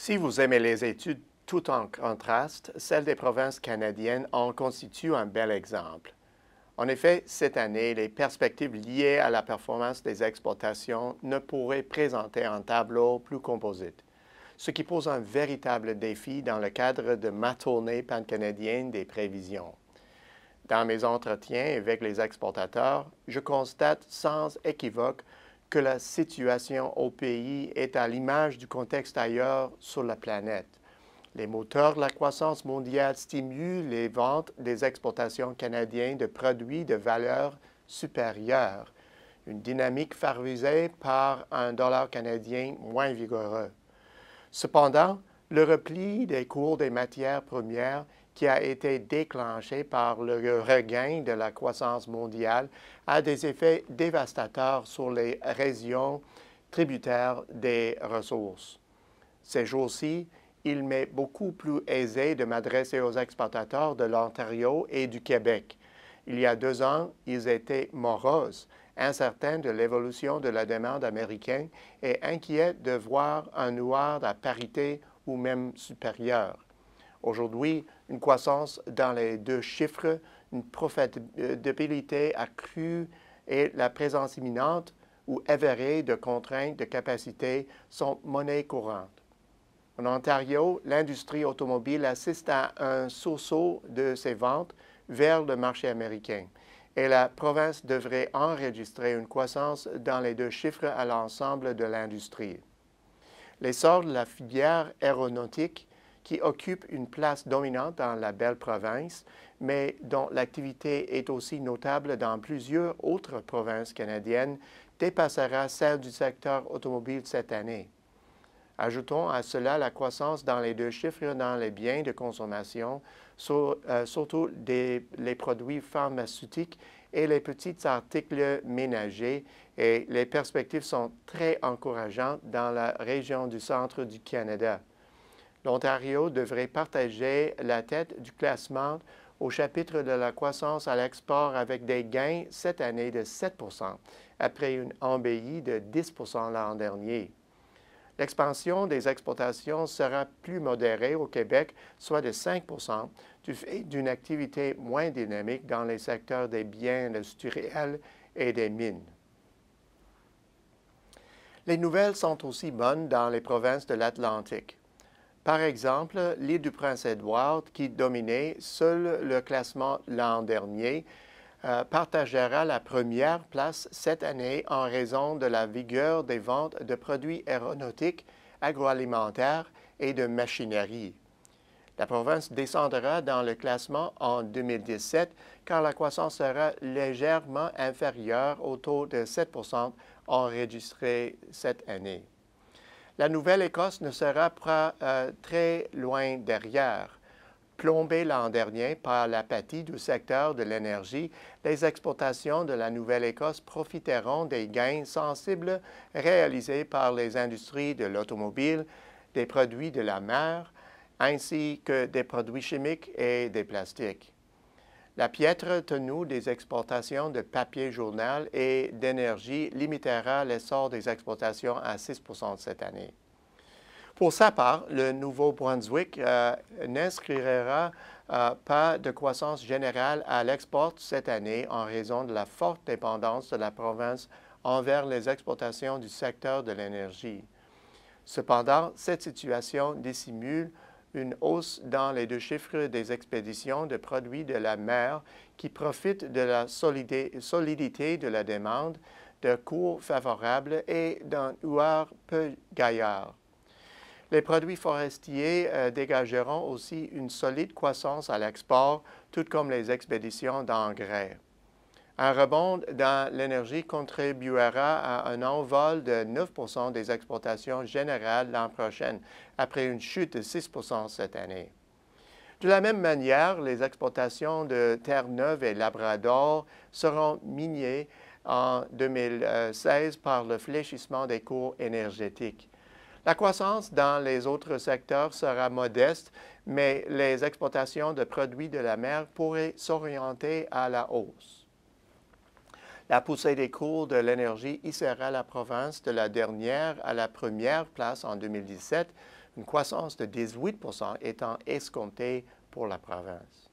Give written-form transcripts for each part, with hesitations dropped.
Si vous aimez les études tout en contraste, celle des provinces canadiennes en constitue un bel exemple. En effet, cette année, les perspectives liées à la performance des exportations ne pourraient présenter un tableau plus composite, ce qui pose un véritable défi dans le cadre de ma tournée pan-canadienne des prévisions. Dans mes entretiens avec les exportateurs, je constate sans équivoque que la situation au pays est à l'image du contexte ailleurs sur la planète. Les moteurs de la croissance mondiale stimulent les ventes des exportations canadiennes de produits de valeur supérieure, une dynamique favorisée par un dollar canadien moins vigoureux. Cependant, le repli des cours des matières premières qui a été déclenché par le regain de la croissance mondiale a des effets dévastateurs sur les régions tributaires des ressources. Ces jours-ci, il m'est beaucoup plus aisé de m'adresser aux exportateurs de l'Ontario et du Québec. Il y a 2 ans, ils étaient moroses, incertains de l'évolution de la demande américaine et inquiets de voir un noir à parité ou même supérieur. Aujourd'hui, une croissance dans les 2 chiffres, une profitabilité accrue et la présence imminente ou avérée de contraintes de capacité sont monnaie courante. En Ontario, l'industrie automobile assiste à un sursaut de ses ventes vers le marché américain et la province devrait enregistrer une croissance dans les 2 chiffres à l'ensemble de l'industrie. L'essor de la filière aéronautique qui occupe une place dominante dans la belle province, mais dont l'activité est aussi notable dans plusieurs autres provinces canadiennes, dépassera celle du secteur automobile cette année. Ajoutons à cela la croissance dans les 2 chiffres dans les biens de consommation, surtout les produits pharmaceutiques et les petits articles ménagers, et les perspectives sont très encourageantes dans la région du centre du Canada. L'Ontario devrait partager la tête du classement au chapitre de la croissance à l'export avec des gains cette année de 7 après une embellie de 10 l'an dernier. L'expansion des exportations sera plus modérée au Québec, soit de 5 du fait d'une activité moins dynamique dans les secteurs des biens industriels et des mines. Les nouvelles sont aussi bonnes dans les provinces de l'Atlantique. Par exemple, l'île du Prince-Édouard, qui dominait seul le classement l'an dernier, partagera la première place cette année en raison de la vigueur des ventes de produits aéronautiques, agroalimentaires et de machinerie. La province descendra dans le classement en 2017 car la croissance sera légèrement inférieure au taux de 7 enregistré cette année. La Nouvelle-Écosse ne sera pas très loin derrière. Plombée l'an dernier par l'apathie du secteur de l'énergie, les exportations de la Nouvelle-Écosse profiteront des gains sensibles réalisés par les industries de l'automobile, des produits de la mer, ainsi que des produits chimiques et des plastiques. La piètre tenue des exportations de papier journal et d'énergie limitera l'essor des exportations à 6 cette année. Pour sa part, le Nouveau-Brunswick n'inscrira pas de croissance générale à l'export cette année en raison de la forte dépendance de la province envers les exportations du secteur de l'énergie. Cependant, cette situation dissimule une hausse dans les 2 chiffres des expéditions de produits de la mer qui profitent de la solidité de la demande, de cours favorables et d'un huard peu gaillard. Les produits forestiers dégageront aussi une solide croissance à l'export, tout comme les expéditions d'engrais. Un rebond dans l'énergie contribuera à un envol de 9 des exportations générales l'an prochain, après une chute de 6 cette année. De la même manière, les exportations de Terre-Neuve et Labrador seront minées en 2016 par le fléchissement des cours énergétiques. La croissance dans les autres secteurs sera modeste, mais les exportations de produits de la mer pourraient s'orienter à la hausse. La poussée des cours de l'énergie hissera la province de la dernière à la première place en 2017, une croissance de 18 % étant escomptée pour la province.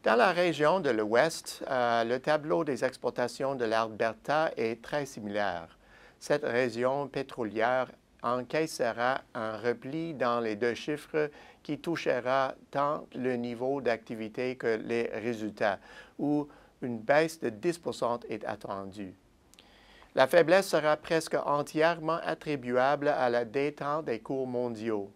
Dans la région de l'Ouest, le tableau des exportations de l'Alberta est très similaire. Cette région pétrolière encaissera un repli dans les deux chiffres qui touchera tant le niveau d'activité que les résultats, où une baisse de 10 % est attendue. La faiblesse sera presque entièrement attribuable à la détente des cours mondiaux.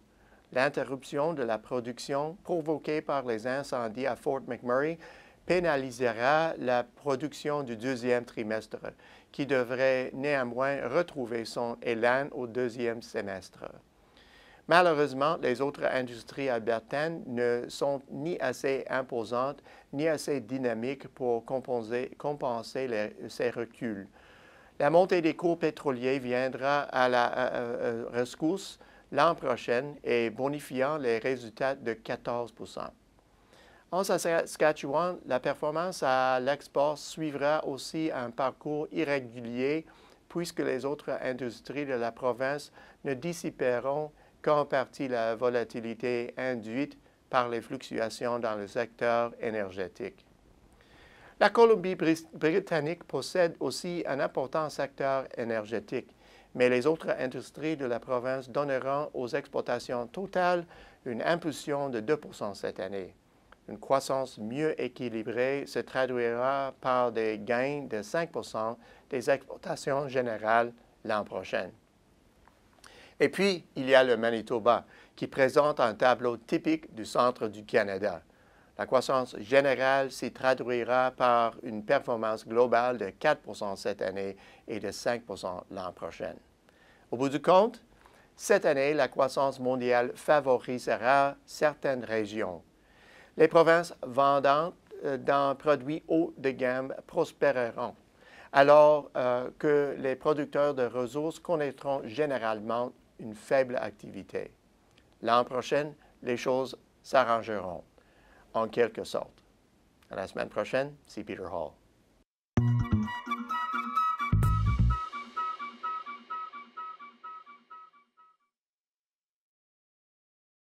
L'interruption de la production provoquée par les incendies à Fort McMurray pénalisera la production du deuxième trimestre, qui devrait néanmoins retrouver son élan au deuxième semestre. Malheureusement, les autres industries albertaines ne sont ni assez imposantes ni assez dynamiques pour compenser ces reculs. La montée des cours pétroliers viendra à la rescousse l'an prochain et bonifiant les résultats de 14 %. En Saskatchewan, la performance à l'export suivra aussi un parcours irrégulier puisque les autres industries de la province ne dissiperont qu'en partie la volatilité induite par les fluctuations dans le secteur énergétique. La Colombie-Britannique possède aussi un important secteur énergétique, mais les autres industries de la province donneront aux exportations totales une impulsion de 2 % cette année. Une croissance mieux équilibrée se traduira par des gains de 5 % des exportations générales l'an prochain. Et puis, il y a le Manitoba, qui présente un tableau typique du centre du Canada. La croissance générale s'y traduira par une performance globale de 4 % cette année et de 5 % l'an prochain. Au bout du compte, cette année, la croissance mondiale favorisera certaines régions. Les provinces vendantes d'un produit haut de gamme prospéreront, alors que les producteurs de ressources connaîtront généralement une faible activité. L'an prochain, les choses s'arrangeront, en quelque sorte. À la semaine prochaine, c'est Peter Hall.